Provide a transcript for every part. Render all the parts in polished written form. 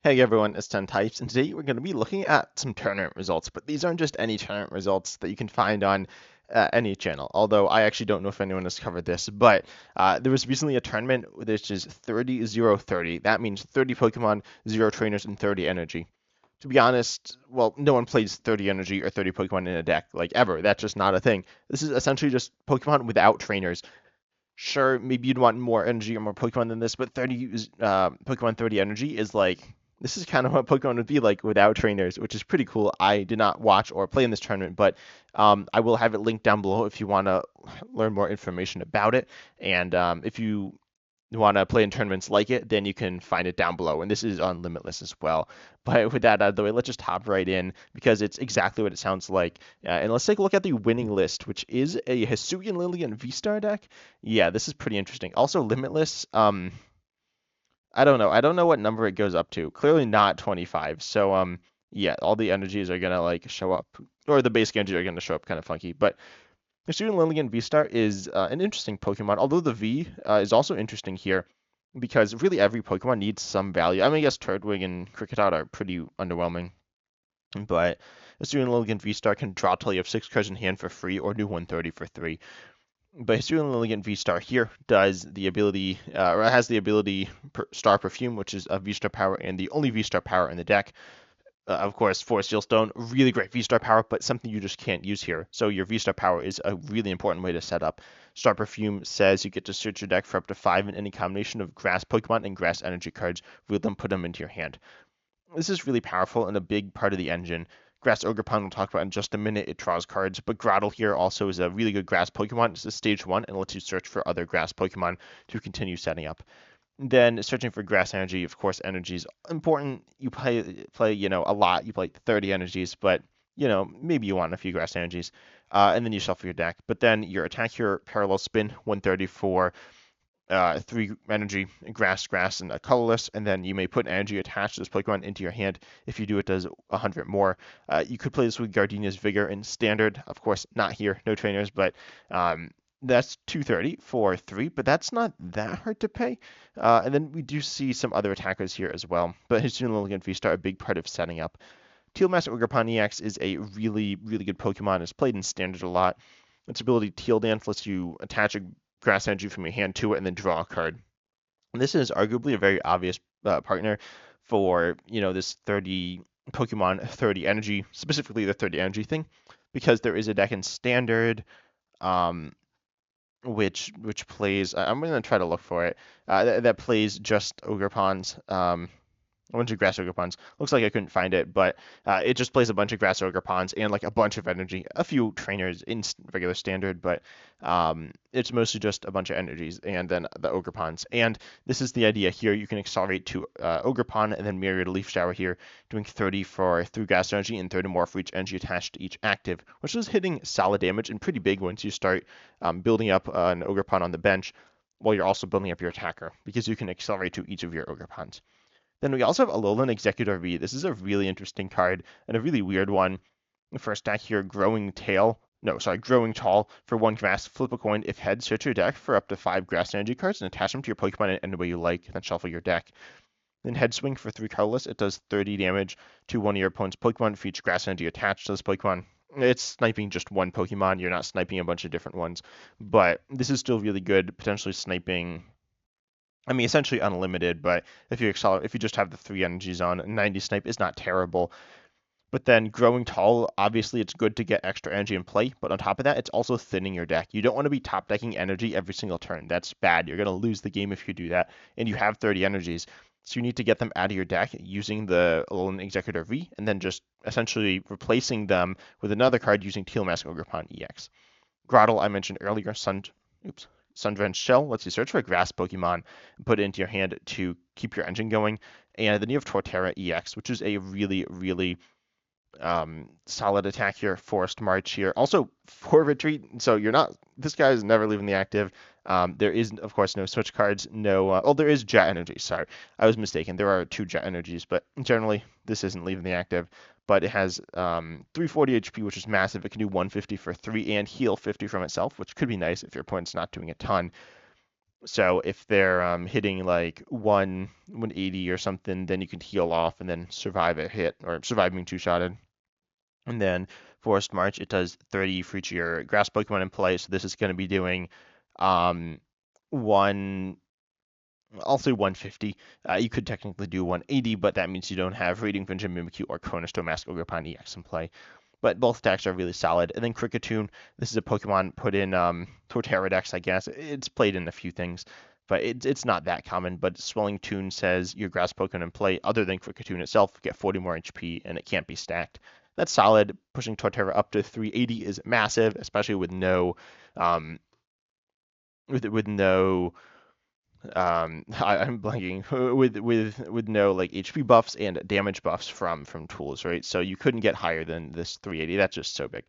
Hey everyone, it's 10 Types, and today we're going to be looking at some tournament results, but these aren't just any tournament results that you can find on any channel, although I actually don't know if anyone has covered this, but there was recently a tournament which is 30-0-30. That means 30 Pokemon, 0 trainers, and 30 energy. To be honest, well, no one plays 30 energy or 30 Pokemon in a deck, like ever. That's just not a thing. This is essentially just Pokemon without trainers. Sure, maybe you'd want more energy or more Pokemon than this, but 30 Pokemon 30 energy is like this is kind of what Pokemon would be like without trainers, which is pretty cool. I did not watch or play in this tournament, but I will have it linked down below if you want to learn more information about it. And if you want to play in tournaments like it, then you can find it down below. And this is on Limitless as well. But with that out of the way, let's just hop right in because it's exactly what it sounds like. And let's take a look at the winning list, which is a Hisuian Lillian V-Star deck. Yeah, this is pretty interesting. Also, Limitless. I don't know. I don't know what number it goes up to. Clearly not 25. So yeah, all the energies are gonna like show up, or the basic energies are gonna show up kind of funky. But Hisuian Lillian V-Star is an interesting Pokemon, although the V is also interesting here because really every Pokemon needs some value. I mean, I guess Turtwig and Kricketot are pretty underwhelming, but Hisuian Lillian V-Star can draw till you have 6 cards in hand for free or do 130 for 3. But Hisuian Lillian V-Star here does the ability, or has the ability Star Perfume, which is a V-Star power and the only V-Star power in the deck. Of course, Forest Steel Stone, really great V-Star power, but something you just can't use here. So your V-Star power is a really important way to set up. Star Perfume says you get to search your deck for up to 5 in any combination of grass Pokemon and grass energy cards, wheel them, put them into your hand. This is really powerful and a big part of the engine. Grass Ogerpon we'll talk about in just a minute. It draws cards, but Grottle here also is a really good grass Pokemon. It's a stage 1 and lets you search for other grass Pokemon to continue setting up. Then searching for grass energy, of course, energy is important. You play, a lot. You play 30 energies, but maybe you want a few grass energies, and then you shuffle your deck. But then your attack here, parallel spin, 134, 3 energy, grass, and a colorless, and then you may put energy attached to this Pokemon into your hand. If you do, it does 100 more. You could play this with Gardenia's Vigor in standard. Of course, not here, no trainers, but that's 230 for 3, but that's not that hard to pay. And then we do see some other attackers here as well, but Hisuian Lillian V-Star, a big part of setting up. Teal Master Ogerpon EX is a really, really good Pokemon. It's played in standard a lot. Its ability Teal Dance lets you attach a grass energy from your hand to it and then draw a card. And this is arguably a very obvious partner for this 30 Pokemon 30 energy, specifically the 30 energy thing, because there is a deck in standard um, which plays. I'm gonna try to look for it. That plays just Ogerpons. A bunch of grass Ogerpons. Looks like I couldn't find it, but it just plays a bunch of grass Ogerpons and like a bunch of energy, a few trainers in regular standard, but it's mostly just a bunch of energies and then the Ogerpons. And this is the idea here. You can accelerate to Ogerpon and then Myriad Leaf Shower here, doing 30 for 3 grass energy and 30 more for each energy attached to each active, which is hitting solid damage and pretty big once you start building up an Ogerpon on the bench while you're also building up your attacker because you can accelerate to each of your Ogerpons. Then we also have Alolan Executor V. This is a really interesting card and a really weird one. The first deck here, Growing Tall for 1 grass. Flip a coin. If heads, search your deck for up to 5 grass energy cards and attach them to your Pokemon in any way you like, then shuffle your deck. Then Head Swing for 3 colorless. It does 30 damage to one of your opponent's Pokemon for each grass energy attached to this Pokemon. It's sniping just one Pokemon. You're not sniping a bunch of different ones. But this is still really good, potentially sniping. I mean, essentially unlimited, but if you just have the 3 energies on, 90 snipe is not terrible. But then Growing Tall, obviously it's good to get extra energy in play, but on top of that, it's also thinning your deck. You don't want to be top decking energy every single turn. That's bad. You're going to lose the game if you do that, and you have 30 energies. So you need to get them out of your deck using the Alolan Executor V, and then just essentially replacing them with another card using Teal Mask Ogerpon EX. Grottle, I mentioned earlier, Sun-Drenched Shell lets you search for a grass Pokemon and put it into your hand to keep your engine going. And then you have Torterra EX, which is a really, really solid attack here. Forest March here. Also, for Retreat, so this guy is never leaving the active. There is, of course, no switch cards. There is Jet Energy. Sorry, I was mistaken. There are 2 Jet Energies, but generally, this isn't leaving the active. But it has 340 HP, which is massive. It can do 150 for 3 and heal 50 from itself, which could be nice if your opponent's not doing a ton. So if they're hitting like 180 or something, then you can heal off and then survive a hit or survive being two-shotted. And then Forest March, it does 30 for each of your grass Pokemon in play. So this is going to be doing um, one, I'll say 150. You could technically do 180, but that means you don't have Radiant Vengeance, Mimikyu, or Cornerstone Mask Ogerpon EX in play. But both attacks are really solid. And then Kricketune, this is a Pokemon put in Torterra decks, I guess. It's played in a few things, but it's not that common. But Swelling Tune says your grass Pokemon in play, other than Kricketune itself, get 40 more HP, and it can't be stacked. That's solid. Pushing Torterra up to 380 is massive, especially with no um, with no I'm blanking with no like HP buffs and damage buffs from tools, right? So you couldn't get higher than this 380. That's just so big.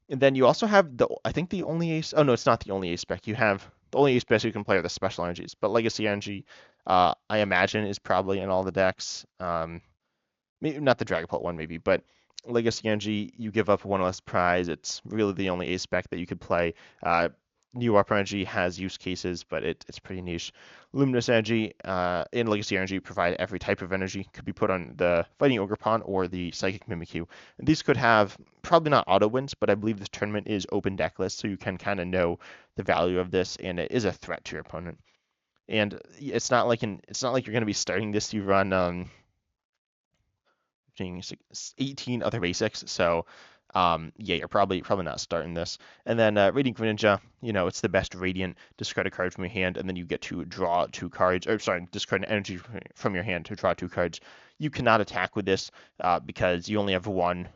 And then you also have I think the only ace. Oh no, it's not the only ace spec. You have the only ace spec you can play are the special energies. But Legacy Energy, I imagine, is probably in all the decks. Maybe not the Dragapult one, maybe, but Legacy Energy, you give up one less prize. It's really the only ace spec that you could play. New Warp Energy has use cases, but it's pretty niche. Luminous Energy and Legacy Energy provide every type of energy. Could be put on the Fighting Ogerpon or the Psychic Mimikyu. And these could have probably not auto wins, but I believe this tournament is open deck list, so you can kind of know the value of this, and it is a threat to your opponent. And it's not like you're going to be starting this. You run 18 other basics. So yeah, you're probably not starting this. And then Radiant Greninja, it's the best Radiant. Discard a card from your hand, and then you get to draw two cards. Or sorry, discard an energy from your hand to draw two cards. You cannot attack with this because you only have one.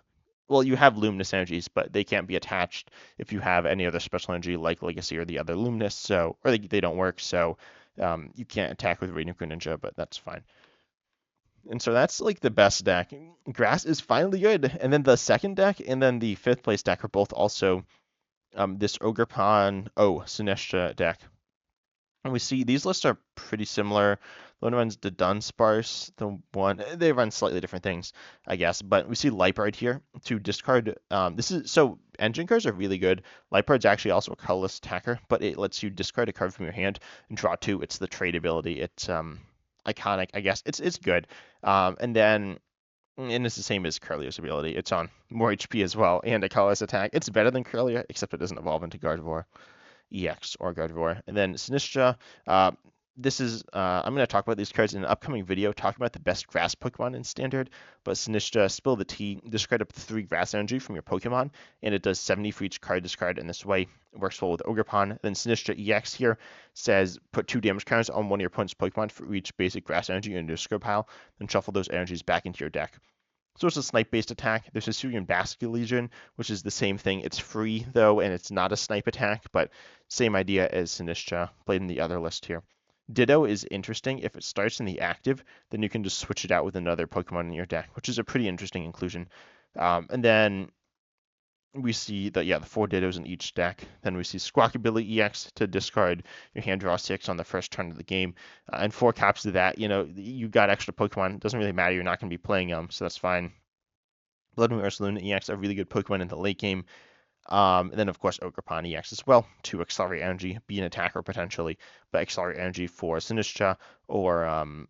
Well, you have Luminous energies, but they can't be attached if you have any other special energy like Legacy or the other Luminous. So, or they don't work. So you can't attack with Radiant Greninja, but that's fine. And so that's like the best deck. Grass is finally good. And then the second deck and then the fifth place deck are both also this Ogerpon Sinistcha deck. And we see these lists are pretty similar. The one runs the Dunsparce, the one they run slightly different things, I guess. But we see Liepard here to discard. This is so engine cards are really good. Liepard's actually also a colorless attacker, but it lets you discard a card from your hand and draw two. It's the trade ability. It's iconic, I guess. It's good. And then and it's the same as Curlier's ability. It's on more HP as well and a colorless attack. It's better than Curlier, except it doesn't evolve into Gardevoir. EX or Gardevoir. And then Sinistcha, this is, I'm going to talk about these cards in an upcoming video, talking about the best grass Pokemon in Standard. But Sinistcha, spill the tea, discard up to 3 grass energy from your Pokemon, and it does 70 for each card discarded in this way. It works well with Ogerpon. Then Sinistcha EX here says put 2 damage counters on one of your opponent's Pokemon for each basic grass energy in your discard pile, then shuffle those energies back into your deck. So it's a snipe-based attack. There's Hisuian Basket Legion, which is the same thing. It's free, though, and it's not a snipe attack, but same idea as Sinistcha, played in the other list here. Ditto is interesting. If it starts in the active, then you can just switch it out with another Pokemon in your deck, which is a pretty interesting inclusion. And then we see the 4 Dittos in each deck. Then we see Squawkabilly EX to discard your hand, draw 6 on the first turn of the game. And 4 caps to that, you got extra Pokemon. It doesn't really matter. You're not going to be playing them, so that's fine. Blood Moon Ursaluna EX, a really good Pokemon in the late game. And then, of course, Ogerpon EX as well to accelerate energy, be an attacker potentially, but accelerate energy for Sinistcha or, I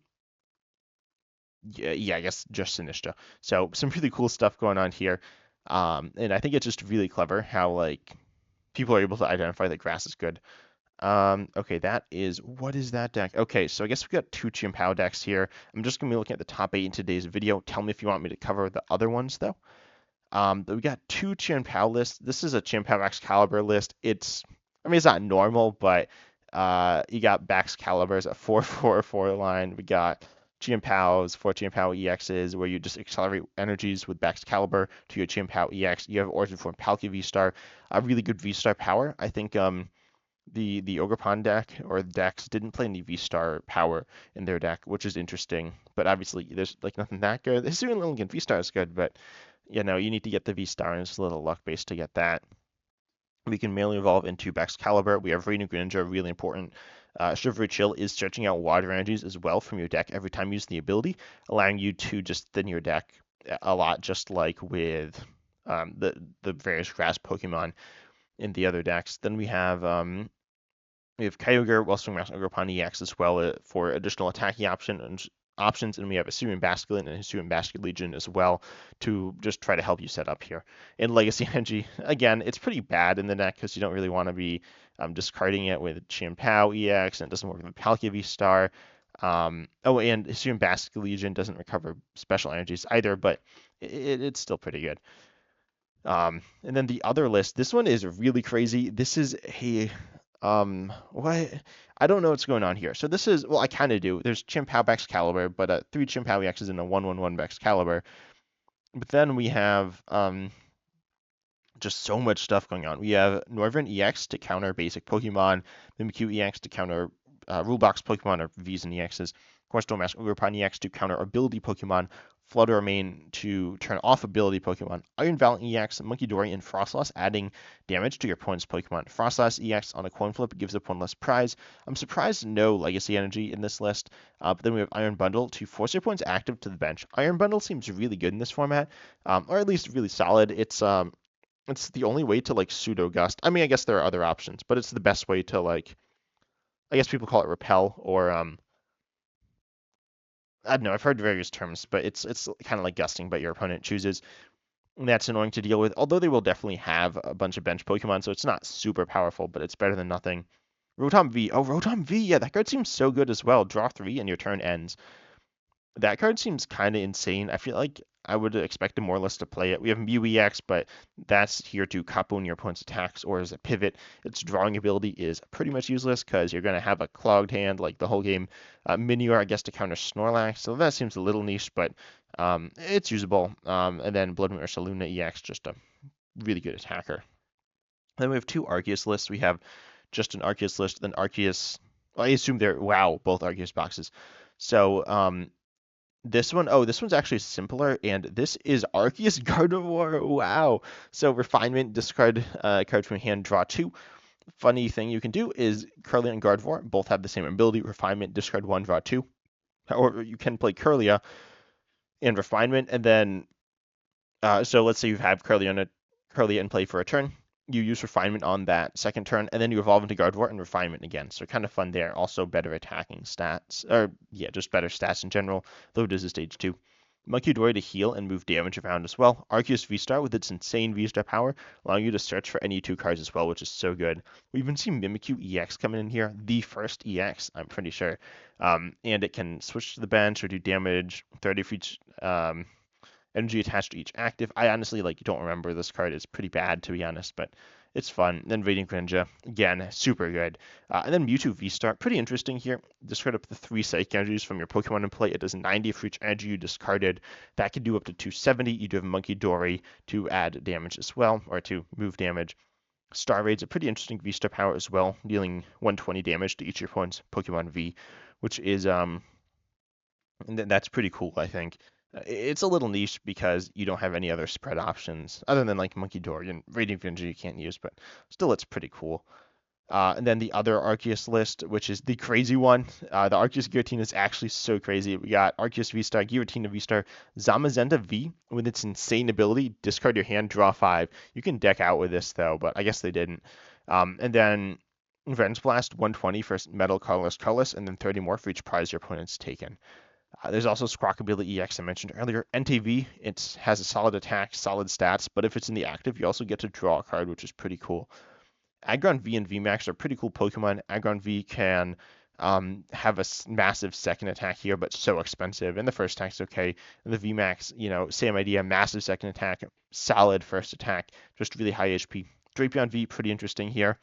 guess just Sinistcha. So some really cool stuff going on here. And I think it's just really clever how, like, people are able to identify that grass is good. Okay, what is that deck? Okay, so I guess we got 2 Chien-Pao decks here. I'm just going to be looking at the top 8 in today's video. Tell me if you want me to cover the other ones, though. We got 2 Chien-Pao lists. This is a Chien-Pao Excalibur list. It's not normal, but you got Baxcaliburs at 4/4/4 line. We got Chien-Paos, 4 Chien-Pao EXs, where you just accelerate energies with Baxcalibur to your Chien-Pao EX. You have Origin Form Palkia V-Star, a really good V-Star power. I think the Ogerpon deck or the decks didn't play any V-Star power in their deck, which is interesting. But obviously, there's like nothing that good. Hisuian Lilligant V-Star is good, but you need to get the V-Star, and it's a little luck based to get that. We can mainly evolve into Baxcalibur. We have Radiant Greninja, really important. Shivery Chill is stretching out water energies as well from your deck every time using the ability, allowing you to just thin your deck a lot, just like with the various grass Pokemon in the other decks. Then we have We have Kyogre, Wellspring Master, Ogerpon EX as well for additional attacking options, and we have Hisuian Basculin and Hisuian Basculegion as well to just try to help you set up here. In Legacy Energy, again, it's pretty bad in the deck because you don't really want to be discarding it with Chien-Pao EX, and it doesn't work with Palkia V-Star. Oh, and Hisuian Basculegion doesn't recover special energies either, but it's still pretty good. And then the other list, this one is really crazy. This is a what? I don't know what's going on here. So this is, well, I kind of do. There's Chien-Pao Excalibur, but 3 Chien-Pao EXs in a 1/1/1 Excalibur. But then we have just so much stuff going on. We have Northern EX to counter basic Pokemon, Mimikyu EX to counter Rule Box Pokemon or Vs and EXs, Cornstorm Mask Ogerpon EX to counter ability Pokemon, Flutter Mane to turn off ability Pokemon, Iron Valiant EX, Monkey Dory, and Frostlass adding damage to your opponent's Pokemon. Frostlass EX on a coin flip gives up one less prize. I'm surprised no Legacy Energy in this list. But then we have Iron Bundle to force your opponent's active to the bench. Iron Bundle seems really good in this format, or at least really solid. It's the only way to like pseudo gust. I mean, I guess there are other options, but it's the best way to like. I guess people call it repel or I don't know. I've heard various terms, but it's kind of like gusting, but your opponent chooses. And that's annoying to deal with. Although they will definitely have a bunch of bench Pokemon, so it's not super powerful, but it's better than nothing. Rotom V. Oh, Rotom V. Yeah, that card seems so good as well. Draw 3 and your turn ends. That card seems kind of insane. I feel like I would expect a more list to play it. We have Mew EX, but that's here to kapoon your opponent's attacks or as a pivot. Its drawing ability is pretty much useless because you're going to have a clogged hand like the whole game. Minior, I guess, to counter Snorlax, so that seems a little niche, but it's usable. And then Blood Moon Ursaluna EX, just a really good attacker. Then we have 2 Arceus lists. We have just an Arceus list, then Arceus. Well, I assume they're both Arceus boxes. So this one, oh, this one's actually simpler, and this is Arceus Gardevoir. Wow. So Refinement, discard a card from your hand, draw 2. Funny thing you can do is Kirlia and Gardevoir both have the same ability. Refinement, discard 1, draw 2. Or you can play Kirlia and Refinement, and then, so let's say you have Kirlia in play for a turn. You use Refinement on that second turn, and then you evolve into Gardevoir and Refinement again. So kind of fun there. Also better attacking stats, or yeah, just better stats in general, though it is a stage 2. Monkey Dory to heal and move damage around as well. Arceus V-Star with its insane V-Star power, allowing you to search for any 2 cards as well, which is so good. We even see Mimikyu EX coming in here, the first EX, I'm pretty sure. And it can switch to the bench or do damage, 30 for each energy attached to each active. I honestly don't remember this card. It's pretty bad, to be honest, but it's fun. Then Radiant Greninja, again, super good. And then Mewtwo V-Star, pretty interesting here. Discard up to 3 psychic energies from your Pokemon in play. It does 90 for each energy you discarded. That can do up to 270. You do have Monkey Dory to add damage as well, or to move damage. Star Raid's a pretty interesting V-Star power as well, dealing 120 damage to each of your opponent's Pokemon V, which is that's pretty cool, I think. It's a little niche because you don't have any other spread options other than like Monkey Dory and Radiant Greninja you can't use, but still it's pretty cool. And then the other Arceus list, which is the crazy one. The Arceus Giratina is actually so crazy. We got Arceus V-Star, Giratina V-Star, Zamazenta V with its insane ability, discard your hand, draw 5. You can deck out with this though, but I guess they didn't. And then Revenge Blast, 120 for Metal Colorless, and then 30 more for each prize your opponent's taken. There's also Squawkabilly EX I mentioned earlier. NTV, it has a solid attack, solid stats, but if it's in the active, you also get to draw a card, which is pretty cool. Aggron V and VMAX are pretty cool Pokemon. Aggron V can have a massive second attack here, but so expensive. And the first attack's okay. And the VMAX, same idea, massive second attack, solid first attack, just really high HP. Drapion V, pretty interesting here.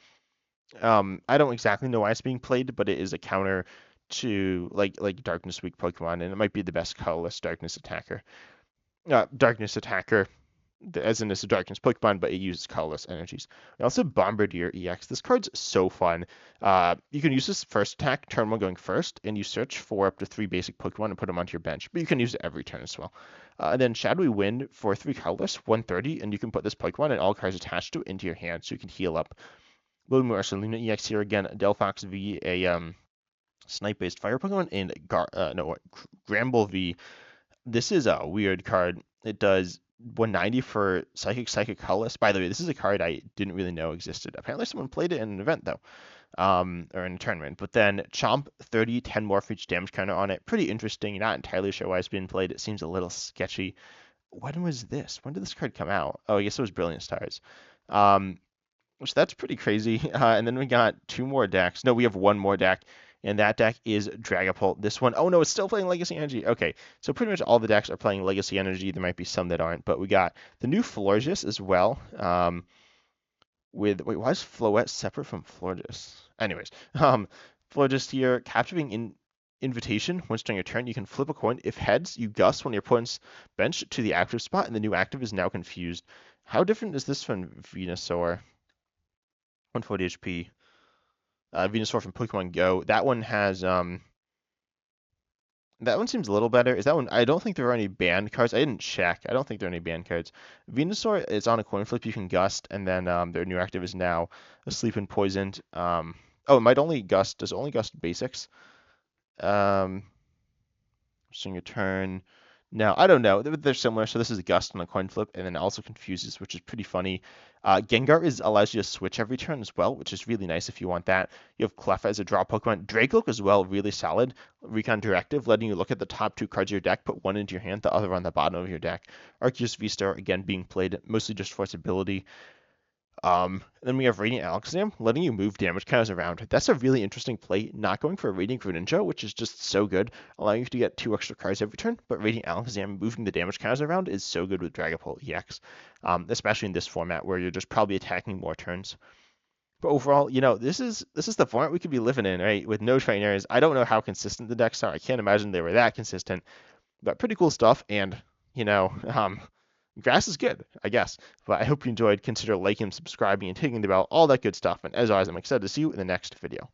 I don't exactly know why it's being played, but it is a counter to like Darkness Weak Pokemon, and it might be the best colorless Darkness attacker. As in it's a Darkness Pokemon, but it uses colorless energies. We also have Bombardier EX. This card's so fun. You can use this first attack, turn 1 going first, and you search for up to 3 basic Pokemon and put them onto your bench, but you can use it every turn as well. And then Shadowy Wind for 3 colorless, 130, and you can put this Pokemon and all cards attached to it into your hand, so you can heal up. Blood Moon Ursaluna EX here again, Delphox V, a Snipe-based fire Pokemon, and Gramble V. This is a weird card. It does 190 for Psychic Colorless. By the way, this is a card I didn't really know existed. Apparently someone played it in an event, though. or in a tournament. But then Chomp 30, 10 more for each damage counter on it. Pretty interesting. Not entirely sure why it's being played. It seems a little sketchy. When was this? When did this card come out? Oh, I guess it was Brilliant Stars. Which that's pretty crazy. And then we got two more decks. No, we have one more deck, and that deck is Dragapult. This one, oh no, it's still playing Legacy Energy. Okay, so pretty much all the decks are playing Legacy Energy. There might be some that aren't, but we got the new Florges as well. Wait, why is Floette separate from Florges? Anyways, Florges here, capturing invitation. Once during your turn, you can flip a coin. If heads, you gust when your opponent's bench to the active spot, and the new active is now confused. How different is this from Venusaur? 140 HP. Venusaur from Pokemon Go. That one has that one seems a little better. Is that one? I don't think there are any banned cards. I didn't check. I don't think there are any banned cards. Venusaur is on a coin flip. You can gust, and then their new active is now asleep and poisoned. Oh, it might only gust. Does it only gust basics? Swing your turn. No, I don't know. They're similar. So this is a gust on a coin flip, and then also confuses, which is pretty funny. Gengar allows you to switch every turn as well, which is really nice if you want that. You have Cleffa as a draw Pokemon. Drakelook as well, really solid. Recon Directive, letting you look at the top two cards of your deck, put one into your hand, the other on the bottom of your deck. Arceus V-Star, again, being played mostly just for its ability. Then we have Radiant Alakazam, letting you move damage counters around. That's a really interesting play, not going for a Radiant Greninja, which is just so good, allowing you to get 2 extra cards every turn, but Radiant Alakazam moving the damage counters around is so good with Dragapult EX, especially in this format where you're just probably attacking more turns. But overall, this is the format we could be living in, right? With no trainers. I don't know how consistent the decks are. I can't imagine they were that consistent, but pretty cool stuff, and, grass is good, I guess. But I hope you enjoyed. Consider liking, subscribing, and taking the bell, all that good stuff. And as always, I'm excited to see you in the next video.